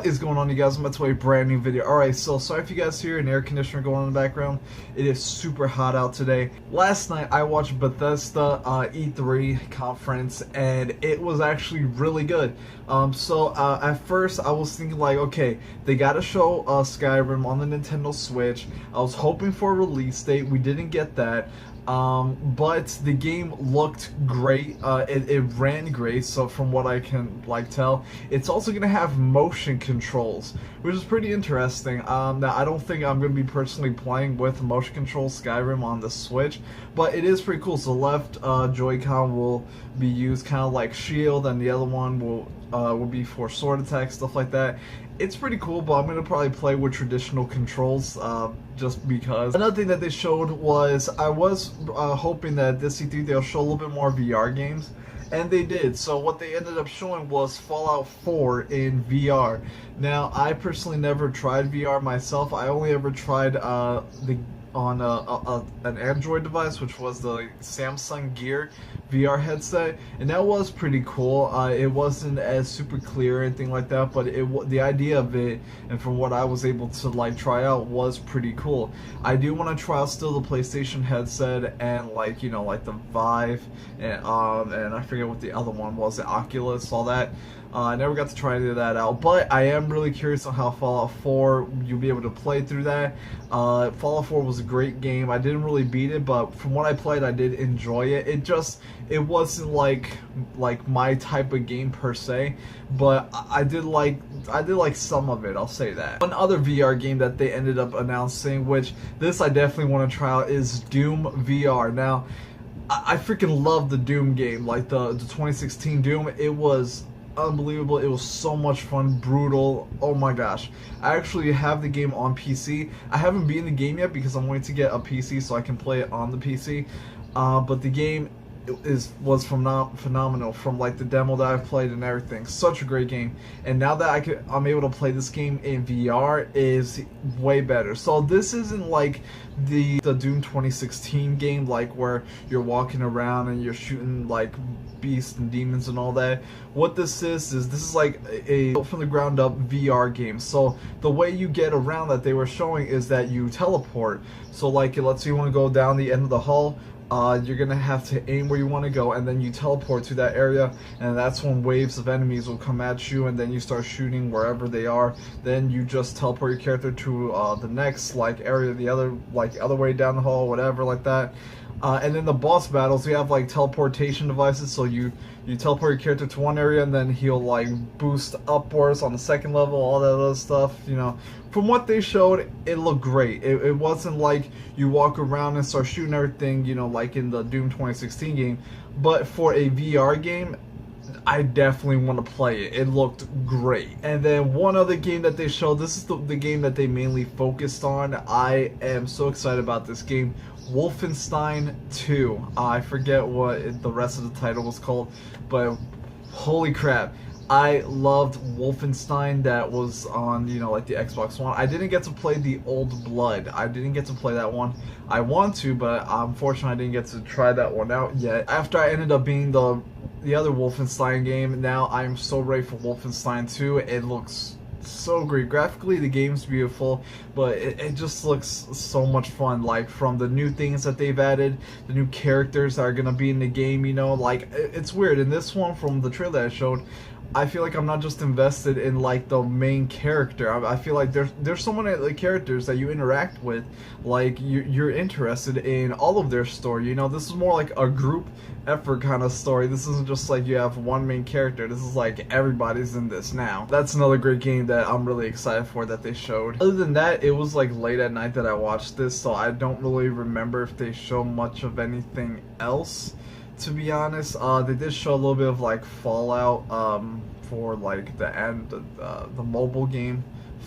is going on, you guys? I'm about to play a brand new video. Alright, so sorry if you guys hear an air conditioner going on in the background. It is super hot out today. Last night I watched Bethesda E3 conference, and it was actually really good. At first I was thinking like, okay, they gotta show Skyrim on the Nintendo Switch. I was hoping for a release date. We didn't get that. But the game looked great. It ran great. So from what I can tell, it's also gonna have motion controls, which is pretty interesting. Now I don't think I'm gonna be personally playing with motion control Skyrim on the Switch, but it is pretty cool. So left Joy-Con will be used kind of like shield, and the other one will be for sword attack, stuff like that. It's pretty cool, but I'm going to probably play with traditional controls just because. Another thing that they showed was, I was hoping that this E3 they'll show a little bit more VR games, and they did. So what they ended up showing was Fallout 4 in VR. Now, I personally never tried VR myself. I only ever tried on an Android device, which was the Samsung Gear VR headset, and that was pretty cool. It wasn't as super clear or anything like that, but the idea of it, and from what I was able to try out, was pretty cool. I do want to try out still the PlayStation headset and the Vive, and I forget what the other one was, the Oculus, all that. I never got to try any of that out, but I am really curious on how Fallout 4 you'll be able to play through that. Fallout 4 was a great game. I didn't really beat it, but from what I played, I did enjoy it. It wasn't like my type of game per se, but I did like some of it, I'll say that. One other VR game that they ended up announcing, which this I definitely want to try out, is Doom VR. Now, I freaking love the Doom game, like the 2016 Doom. It was unbelievable. It was so much fun. Brutal. Oh my gosh. I actually have the game on PC. I haven't beaten the game yet because I'm waiting to get a PC so I can play it on the PC. But the game was phenomenal from the demo that I've played and everything. Such a great game, and now that I'm able to play this game in VR is way better. So this isn't like the Doom 2016 game, where you're walking around and you're shooting beasts and demons and all that. What this is like a from the ground up VR game. So the way you get around that they were showing is that you teleport. So let's say you want to go down the end of the hall. You're gonna have to aim where you want to go, and then you teleport to that area, and that's when waves of enemies will come at you, and then you start shooting wherever they are. Then you just teleport your character to the next area, the other way down the hall, whatever, like that. And then the boss battles, you have teleportation devices, so you teleport your character to one area, and then he'll boost upwards on the second level, all that other stuff. From what they showed, it looked great. It wasn't like you walk around and start shooting everything, like in the Doom 2016 game. But for a VR game, I definitely want to play it. It looked great. And then one other game that they showed, this is the game that they mainly focused on. I am so excited about this game. Wolfenstein 2. I forget what the rest of the title was called, but holy crap. I loved Wolfenstein that was on, the Xbox One. I didn't get to play the Old Blood. I didn't get to play that one. I want to, but unfortunately I didn't get to try that one out yet. After I ended up being the other Wolfenstein game, now I'm so ready for Wolfenstein 2. It looks so great. Graphically, the game's beautiful, but it just looks so much fun. From the new things that they've added, the new characters that are gonna be in the game, it's weird. In this one, from the trailer that I showed, I feel like I'm not just invested in the main character. I feel like there's so many characters that you interact with, you're interested in all of their story. This is more like a group effort kind of story. This isn't just you have one main character. This is everybody's in this now. That's another great game that I'm really excited for that they showed. Other than that, it was late at night that I watched this, so I don't really remember if they show much of anything else, to be honest. They did show a little bit of Fallout for the mobile game,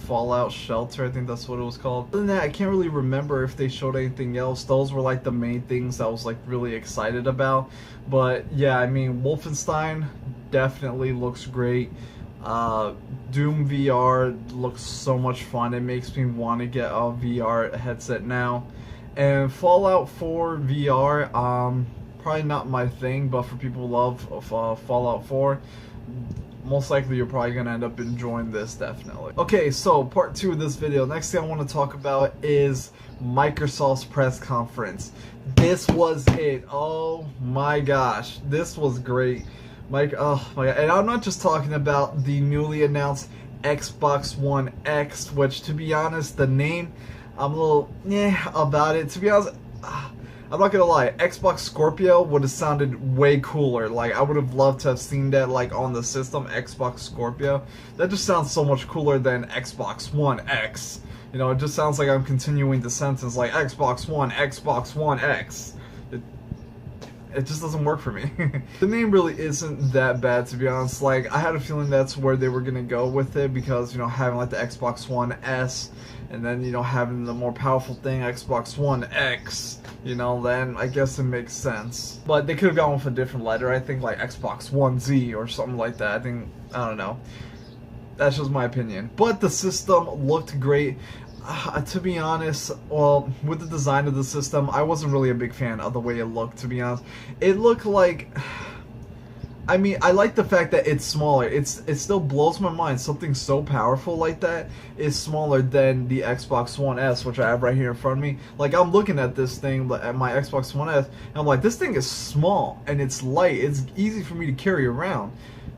Fallout Shelter, I think that's what it was called. Other than that, I can't really remember if they showed anything else. Those were the main things I was really excited about. But yeah, I mean, Wolfenstein definitely looks great. Doom VR looks so much fun. It makes me want to get a VR headset now. And Fallout 4 VR, probably not my thing, but for people who love Fallout 4, most likely you're probably gonna end up enjoying this, definitely. Okay, so part 2 of this video. Next thing I want to talk about is Microsoft's press conference. This was it. Oh my gosh, this was great. Oh my god, and I'm not just talking about the newly announced Xbox One X, which, to be honest, the name, I'm a little about it. To be honest, I'm not gonna lie, Xbox Scorpio would have sounded way cooler. Like, I would have loved to have seen that, like, on the system, Xbox Scorpio. That just sounds so much cooler than Xbox One X. You know, it just sounds like I'm continuing the sentence, like, Xbox One X. It just doesn't work for me. The name really isn't that bad, to be honest. Like, I had a feeling that's where they were gonna go with it, because, you know, having like the Xbox One S, and then, you know, having the more powerful thing, Xbox One X, you know, then I guess it makes sense. But they could have gone with a different letter, I think, like Xbox One Z or something like that. I don't know. That's just my opinion. But the system looked great. To be honest, well, with the design of the system, I wasn't really a big fan of the way it looked, to be honest. It looked like, I mean, I like the fact that it's smaller. It still blows my mind. Something so powerful like that is smaller than the Xbox One S, which I have right here in front of me. Like, I'm looking at this thing, at my Xbox One S, and I'm like, this thing is small, and it's light. It's easy for me to carry around.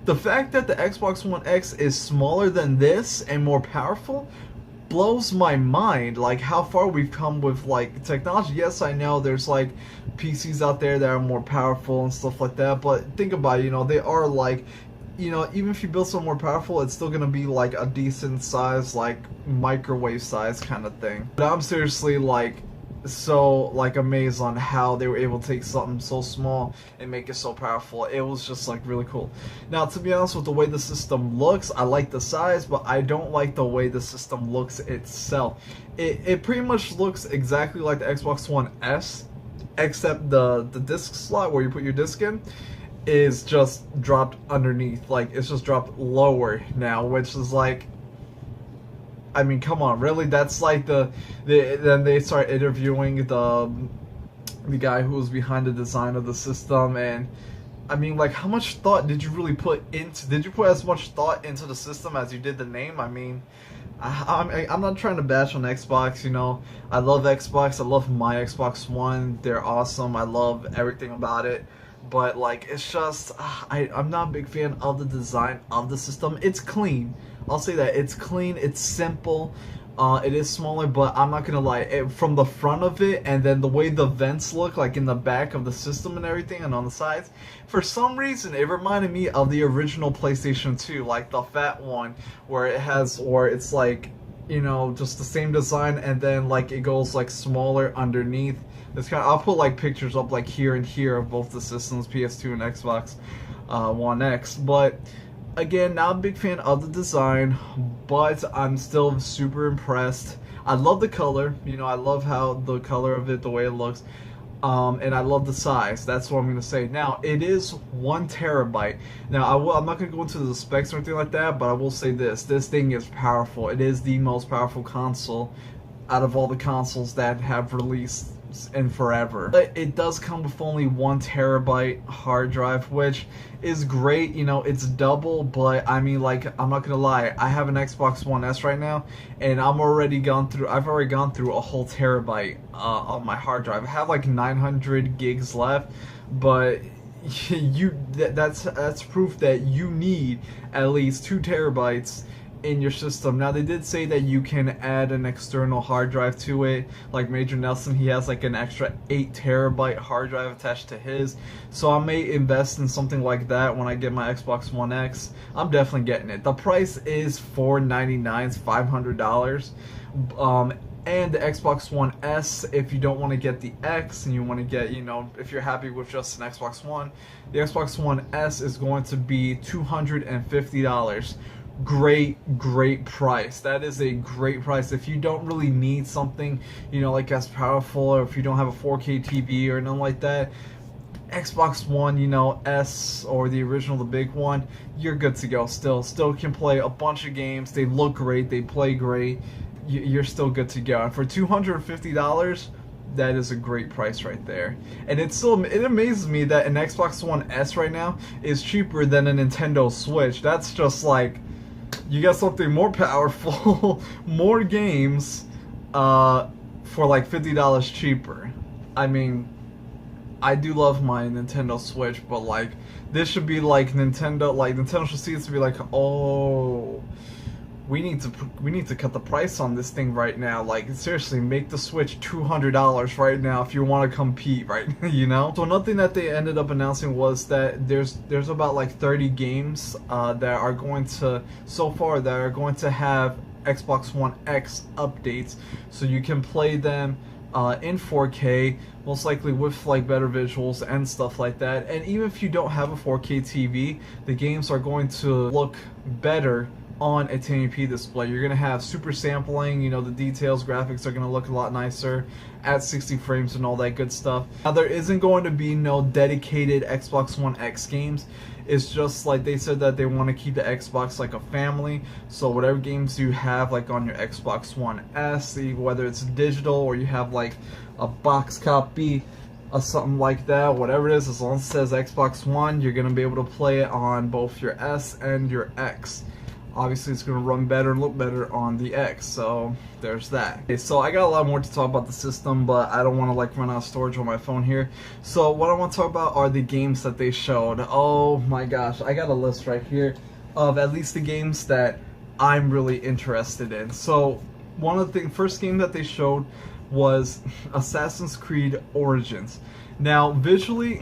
The fact that the Xbox One X is smaller than this and more powerful blows my mind, like how far we've come with like technology. Yes, I know there's like PCs out there that are more powerful and stuff like that, but think about it, you know, they are like, you know, even if you build something more powerful, it's still gonna be like a decent size, like microwave size kind of thing. But I'm seriously like so like amazed on how they were able to take something so small and make it so powerful. It was just like really cool. Now, to be honest, with the way the system looks, I like the size, but I don't like the way the system looks itself. It pretty much looks exactly like the Xbox One S, except the disc slot where you put your disc in is just dropped underneath. Like, it's just dropped lower now, which is like, I mean, come on, really? That's like then they start interviewing the guy who was behind the design of the system, and I mean, like, how much thought did you really put into? Did you put as much thought into the system as you did the name? I mean, I'm not trying to bash on Xbox. You know, I love Xbox. I love my Xbox One. They're awesome. I love everything about it. But like, it's just I'm not a big fan of the design of the system. It's clean. I'll say that it's clean. It's simple. It is smaller, but I'm not gonna lie. From the front of it, and then the way the vents look, like in the back of the system and everything, and on the sides, for some reason, it reminded me of the original PlayStation 2, like the fat one, where it's like, you know, just the same design, and then like it goes like smaller underneath. It's kind of, I'll put like pictures up like here and here of both the systems, PS2 and Xbox One X. But again, not a big fan of the design, but I'm still super impressed. I love the color, you know, I love how the color of it, the way it looks, and I love the size. That's what I'm going to say. Now, it is 1 terabyte. Now, I'm not going to go into the specs or anything like that, but I will say this thing is powerful. It is the most powerful console out of all the consoles that have released in forever. But it does come with only 1 terabyte hard drive, which is great. You know, it's double, but I mean, like, I'm not gonna lie, I have an Xbox One S right now, and I've already gone through a whole terabyte on my hard drive. I have like 900 gigs left, but that's proof that you need at least 2 terabytes in your system. Now, they did say that you can add an external hard drive to it. Like Major Nelson, he has like an extra 8 terabyte hard drive attached to his, so I may invest in something like that when I get my Xbox One X. I'm definitely getting it. The price is $499, it's $500. And the Xbox One S, if you don't want to get the X and you want to get, you know, if you're happy with just an Xbox One, the Xbox One S is going to be $250. Great price. That is a great price. If you don't really need something, you know, like as powerful, or if you don't have a 4K TV or nothing like that, Xbox One, you know, S or the original, the big one, you're good to go. Still can play a bunch of games. They look great, they play great. You're still good to go. And for $250, that is a great price right there. And it amazes me that an Xbox One S right now is cheaper than a Nintendo Switch. That's just like, you got something more powerful, more games, for like $50 cheaper. I mean, I do love my Nintendo Switch, but like, this should be like Nintendo should see it to be like, oh, we need to cut the price on this thing right now. Like, seriously, make the Switch $200 right now if you want to compete, right? You know? So another thing that they ended up announcing was that there's about like 30 games that are going to have Xbox One X updates, so you can play them in 4K, most likely with like better visuals and stuff like that. And even if you don't have a 4K TV, the games are going to look better on a 1080p display. You're gonna have super sampling, you know, the details, graphics are gonna look a lot nicer at 60 frames and all that good stuff. Now, there isn't going to be no dedicated Xbox One X games. It's just like they said that they want to keep the Xbox like a family. So whatever games you have like on your Xbox One S, whether it's digital or you have like a box copy or something like that, whatever it is, as long as it says Xbox One, you're gonna be able to play it on both your S and your X. Obviously, it's going to run better and look better on the X, so there's that. Okay, so I got a lot more to talk about the system, but I don't want to like run out of storage on my phone here. So what I want to talk about are the games that they showed. Oh my gosh, I got a list right here of at least the games that I'm really interested in. So one of the first game that they showed was Assassin's Creed Origins. Now, visually,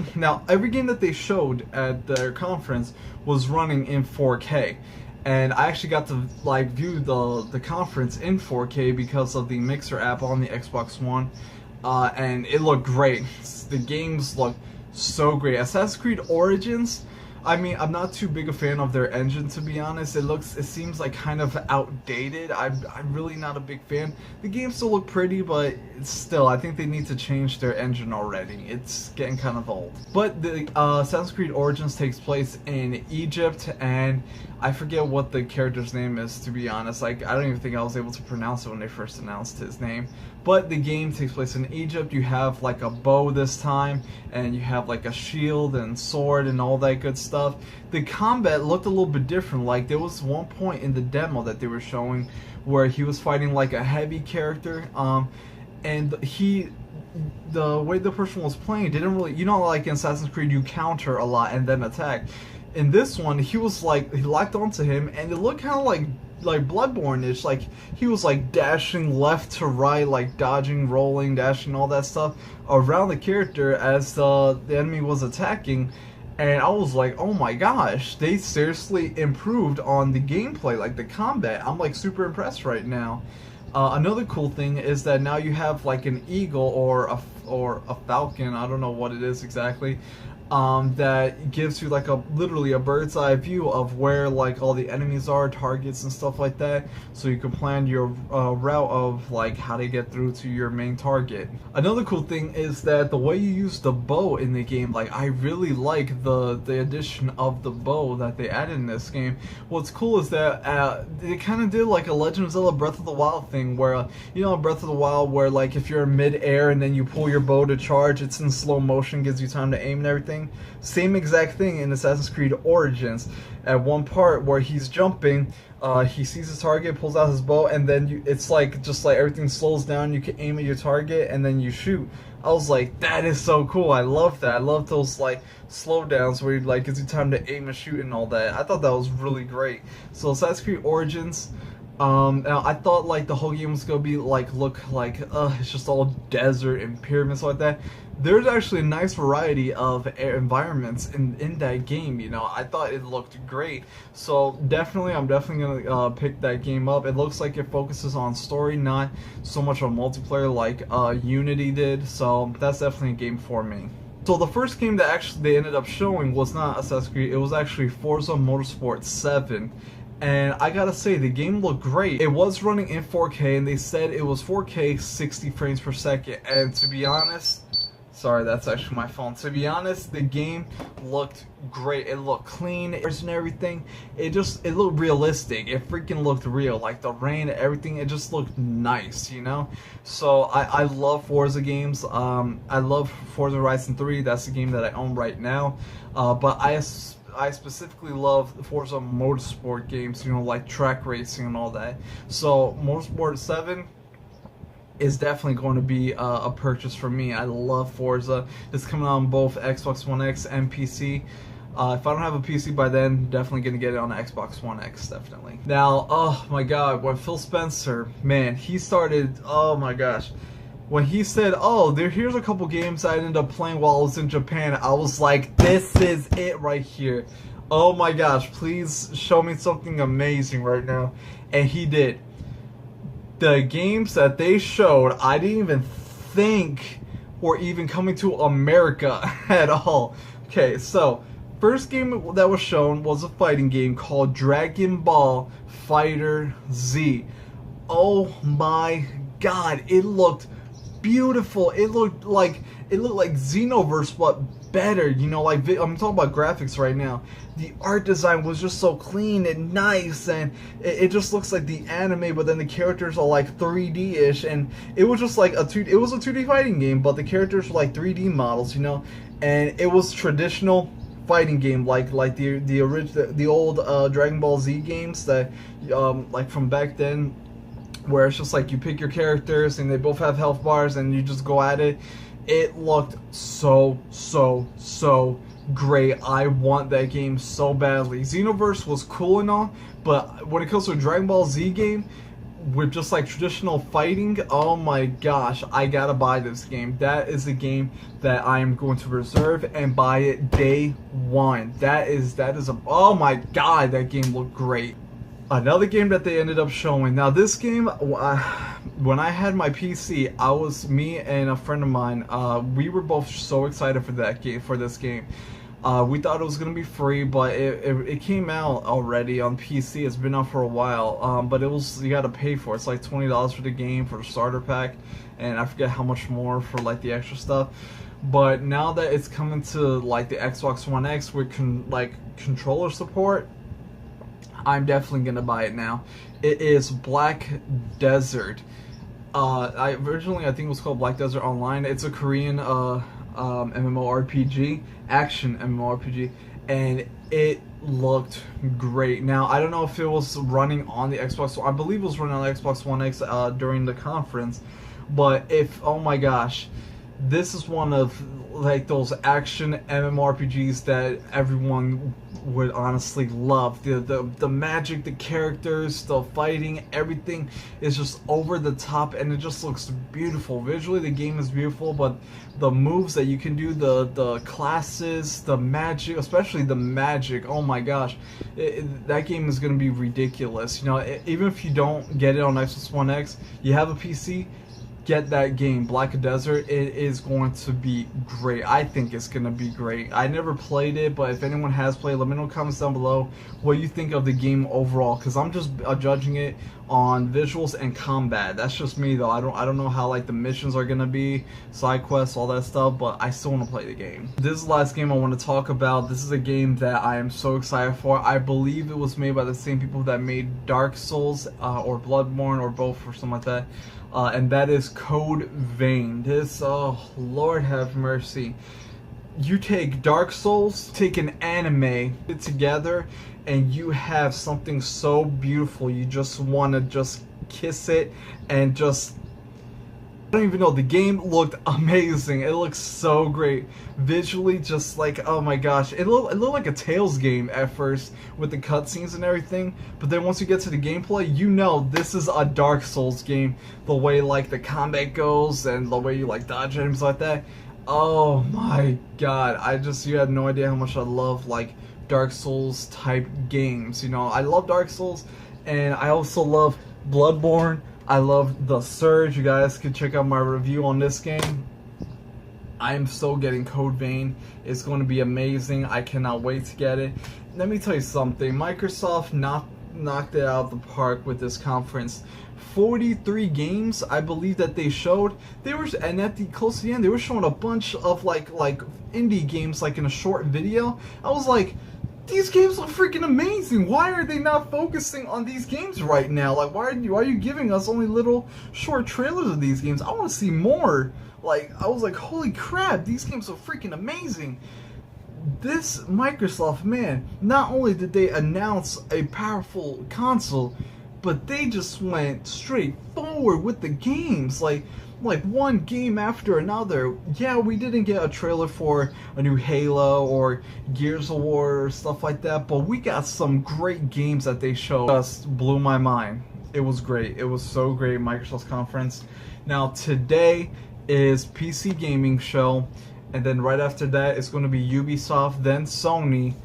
every game that they showed at their conference was running in 4K. And I actually got to like view the conference in 4K because of the Mixer app on the Xbox One, and it looked great. The games look so great. Assassin's Creed Origins, I mean, I'm not too big a fan of their engine, to be honest. It seems like kind of outdated. I'm really not a big fan. The games still look pretty, but still, I think they need to change their engine already. It's getting kind of old. But the Assassin's Creed Origins takes place in Egypt, and I forget what the character's name is, to be honest. Like, I don't even think I was able to pronounce it when they first announced his name. But the game takes place in Egypt. You have like a bow this time, and you have like a shield and sword and all that good stuff. The combat looked a little bit different. Like, there was one point in the demo that they were showing where he was fighting like a heavy character, and the way the person was playing didn't really, you know, like in Assassin's Creed you counter a lot and then attack. In this one, he was like, he locked onto him, and it looked kind of like Bloodborne-ish. Like, he was like dashing left to right, like dodging, rolling, dashing, all that stuff around the character as the enemy was attacking. And I was like, oh my gosh, they seriously improved on the gameplay, like the combat. I'm like super impressed right now. Another cool thing is that now you have like an eagle or a falcon, I don't know what it is exactly, that gives you like literally a bird's eye view of where like all the enemies are, targets and stuff like that, so you can plan your route of like how to get through to your main target. Another cool thing is that the way you use the bow in the game, like I really like the addition of the bow that they added in this game. What's cool is that they kind of did like a Legend of Zelda Breath of the Wild thing where, you know, Breath of the Wild where like if you're in mid-air and then you pull your bow to charge, it's in slow motion, gives you time to aim and everything. Same exact thing in Assassin's Creed Origins. At one part where he's jumping, he sees his target, pulls out his bow, and then it's like just like everything slows down. You can aim at your target and then you shoot. I was like, that is so cool. I love that. I love those like slowdowns where it like gives you time to aim and shoot and all that. I thought that was really great. So Assassin's Creed Origins. Now I thought like the whole game was gonna be like look like it's just all desert and pyramids like that. There's actually a nice variety of environments in that game, you know. I thought it looked great. So I'm definitely gonna pick that game up. It looks like it focuses on story, not so much on multiplayer like Unity did. So that's definitely a game for me. So the first game that actually they ended up showing was not Assassin's Creed, it was actually Forza Motorsport 7. And I gotta say, the game looked great. It was running in 4K, and they said it was 4K 60 frames per second. And to be honest, Sorry, that's actually my phone. To be honest, the game looked great. It looked clean and everything. It looked realistic. It freaking looked real. Like the rain, everything, it just looked nice, you know? So I love Forza games. I love Forza Horizon 3. That's the game that I own right now. But I specifically love Forza Motorsport games, you know, like track racing and all that. So Motorsport 7 is definitely going to be a purchase for me. I love Forza. It's coming out on both Xbox One X and PC. If I don't have a PC by then, definitely going to get it on the Xbox One X, definitely. Now, oh my god, when Phil Spencer, man, he started, oh my gosh. When he said, oh, here's a couple games I ended up playing while I was in Japan, I was like, this is it right here. Oh my gosh, please show me something amazing right now. And he did. The games that they showed, I didn't even think were even coming to America at all. Okay, so first game that was shown was a fighting game called Dragon Ball Fighter Z. Oh my god, it looked beautiful. It looked like Xenoverse, but better. You know, like I'm talking about graphics right now. The art design was just so clean and nice, and it just looks like the anime, but then the characters are like 3D-ish, and it was just like it was a 2D fighting game, but the characters were like 3D models, you know, and it was traditional fighting game like the old Dragon Ball Z games that like from back then, where it's just like you pick your characters and they both have health bars and you just go at it. It looked so great. I want that game so badly. Xenoverse was cool and all, but when it comes to a Dragon Ball Z game with just like traditional fighting, oh my gosh, I gotta buy this game. That is a game that I am going to reserve and buy it day one. That is oh my god, that game looked great. Another game that they ended up showing. Now this game, when I had my PC, me and a friend of mine, we were both so excited for this game. We thought it was gonna be free, but it came out already on PC. It's been out for a while, but you gotta pay for it. It's like $20 for the game for the starter pack, and I forget how much more for like the extra stuff. But now that it's coming to like the Xbox One X with controller support, I'm definitely gonna buy it now. It is Black Desert. Originally I think it was called Black Desert Online. It's a Korean MMORPG, action MMORPG, and it looked great. Now I don't know if it was running on the Xbox. I believe it was running on the Xbox One X during the conference, but oh my gosh, this is one of like those action MMORPGs that everyone would honestly love. The magic, the characters, the fighting, everything is just over the top, and it just looks beautiful. Visually the game is beautiful, but the moves that you can do, the classes, the magic, especially the magic, oh my gosh, that game is going to be ridiculous. You know, even if you don't get it on Xbox One X, you have a PC, get that game, Black Desert. It is going to be great. I think it's going to be great. I never played it, but if anyone has played, let me know in the comments down below what you think of the game overall, because I'm just judging it on visuals and combat. That's just me though. I don't know how like the missions are going to be, side quests, all that stuff, but I still want to play the game. This is the last game I want to talk about. This is a game that I am so excited for. I believe it was made by the same people that made Dark Souls or Bloodborne, or both, or something like that. And that is Code Vein. This, oh Lord have mercy. You take Dark Souls, take an anime, put it together, and you have something so beautiful. You just want to just kiss it and just, I don't even know, the game looked amazing. It looks so great. Visually, just like, oh my gosh. It looked like a Tales game at first with the cutscenes and everything. But then once you get to the gameplay, you know this is a Dark Souls game. The way like the combat goes and the way you like dodge items like that. Oh my god. You had no idea how much I love like Dark Souls type games. You know, I love Dark Souls, and I also love Bloodborne. I love The Surge. You guys can check out my review on this game. I am so getting Code Vein. It's going to be amazing. I cannot wait to get it. Let me tell you something. Microsoft knocked it out of the park with this conference. 43 games, I believe, that they showed. They were, and at the close to the end, they were showing a bunch of like indie games, like in a short video. I was like, these games are freaking amazing. Why are they not focusing on these games right now? Like, why are you giving us only little short trailers of these games? I want to see more. Like, I was like, holy crap, these games are freaking amazing. This Microsoft, man, not only did they announce a powerful console, but they just went straight forward with the games, like one game after another. Yeah, we didn't get a trailer for a new Halo or Gears of War or stuff like that, but we got some great games that they showed. Just blew my mind. It was great. It was so great, Microsoft's conference. Now today is PC gaming show, and then right after that it's going to be Ubisoft, then Sony.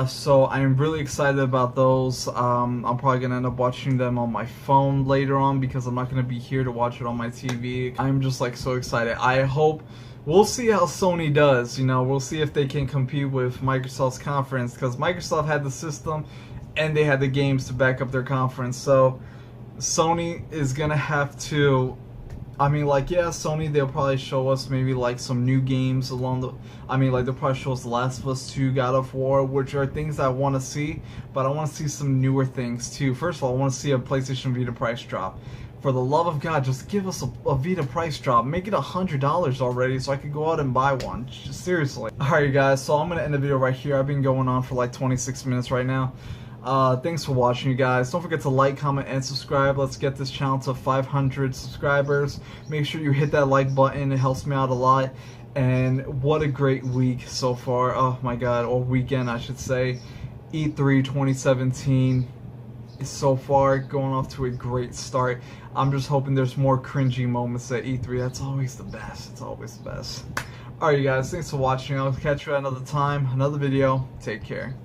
So I'm really excited about those. I'm probably gonna end up watching them on my phone later on because I'm not gonna be here to watch it on my TV. I'm just like so excited. I hope we'll see how Sony does. You know, we'll see if they can compete with Microsoft's conference, because Microsoft had the system and they had the games to back up their conference. So Sony is gonna have to. I mean, like, yeah, Sony, they'll probably show us maybe, like, some new games along the... I mean, like, they'll probably show us The Last of Us 2, God of War, which are things I want to see, but I want to see some newer things, too. First of all, I want to see a PlayStation Vita price drop. For the love of God, just give us a Vita price drop. Make it $100 already so I could go out and buy one. Just, seriously. Alright, guys, so I'm going to end the video right here. I've been going on for, like, 26 minutes right now. Thanks for watching, you guys. Don't forget to like, comment, and subscribe. Let's get this channel to 500 subscribers. Make sure you hit that like button. It helps me out a lot. And what a great week so far. Oh my god, or weekend I should say. E3 2017 is so far going off to a great start. I'm just hoping there's more cringy moments at E3. That's always the best. It's always the best. Alright, you guys, thanks for watching. I'll catch you at another time, another video. Take care.